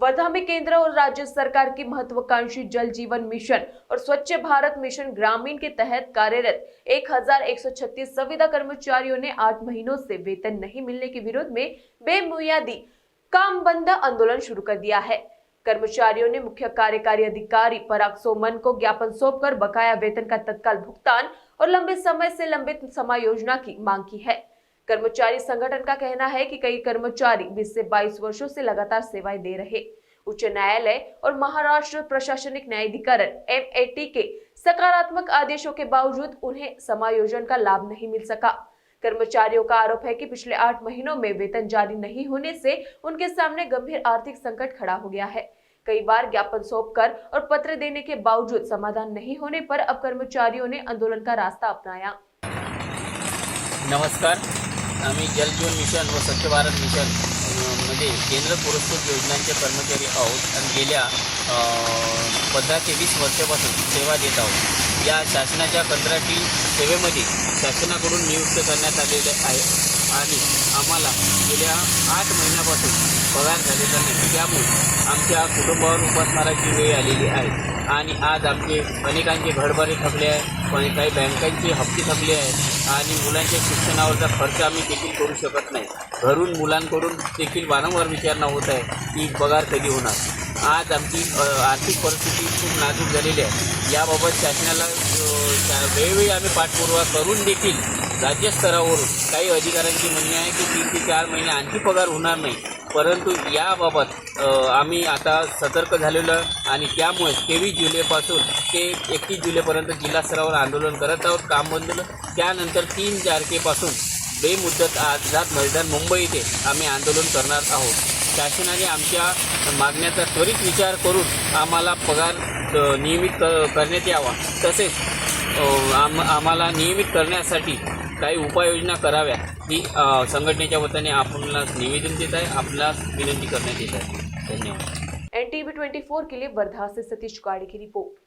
वर्धा में केंद्र और राज्य सरकार की महत्वाकांक्षी जल जीवन मिशन और स्वच्छ भारत मिशन ग्रामीण के तहत कार्यरत 1136 संविदा कर्मचारियों ने 8 महीनों से वेतन नहीं मिलने के विरोध में बेबुनियादी काम बंद आंदोलन शुरू कर दिया है। कर्मचारियों ने मुख्य कार्यकारी अधिकारी पराग सोमन को ज्ञापन सौंपकर बकाया वेतन का तत्काल भुगतान और लंबे समय से लंबित समायोजना की मांग की है। कर्मचारी संगठन का कहना है कि कई कर्मचारी 20 से 22 वर्षों से लगातार सेवाएं दे रहे। उच्च न्यायालय और महाराष्ट्र प्रशासनिक न्यायाधिकरण MAT के सकारात्मक आदेशों के बावजूद उन्हें समायोजन का लाभ नहीं मिल सका। कर्मचारियों का आरोप है कि पिछले 8 महीनों में वेतन जारी नहीं होने से उनके सामने गंभीर आर्थिक संकट खड़ा हो गया है। कई बार ज्ञापन सौंपकर और पत्र देने के बावजूद समाधान नहीं होने पर अब कर्मचारियों ने आंदोलन का रास्ता अपनाया। नमस्कार, आम्ही जल जीवन मिशन व स्वच्छ भारत मिशन मध्ये केंद्र पुरस्कृत योजनांचे कर्मचारी आहोत आणि गेल्या 15 ते 20 वर्षापासून सेवा देत आहोत। या शासनाच्या कंत्राटी सेवेमध्ये शासनाकडून नियुक्त करण्यात आलेले आहे आणि आम्हाला गेल्या 8 महिन्यापासून पगार झालेला नाही। त्यामुळे आमच्या कुटुंबावर उपासमाराची वेळ आलेली आहे आणि आज आमचे अनेकांचे घरभाडे थकले आहे, पण काही बँकांचे हप्ते थकले आहेत आणि मुलांच्या शिक्षणावरचा खर्च आम्ही देखील करू शकत नाही। घरून मुलांकडून देखील वारंवार विचारणा होत आहे की पगार कधी होणार। आज आमची आर्थिक परिस्थिती खूप नाजूक झालेली आहे। याबाबत शासनाला वेळोवेळी आम्ही पाठपुरावा करून देखील राज्यस्तरावरून काही अधिकाऱ्यांची म्हणणे आहे की 3 ते 4 महिने आणखी पगार होणार नाही। परंतु याबाबत आम्ही आता सतर्क झालेलो आणि त्यामुळे 23 जुलैपासून ते 31 जुलैपर्यंत जिल्हा स्तरावर आंदोलन करत आहोत। काम बंद त्यानंतर 3 तारखेपासून बेमुदत आझाद मैदान मुंबई येथे आम्ही आंदोलन करणार आहोत। शासनाने आमच्या मागण्याचा त्वरित विचार करून आम्हाला पगार नियमित करण्यात यावा, तसेच आम्हाला नियमित करण्यासाठी काही उपाययोजना कराव्या ही संघटनेच्या वतीने आपल्याला निवेदन देत आहे, आपल्याला विनंती करण्यात येत आहे। धन्यवाद। NTV 24 के लिए वर्धा से सतीश गाड़ी की रिपोर्ट।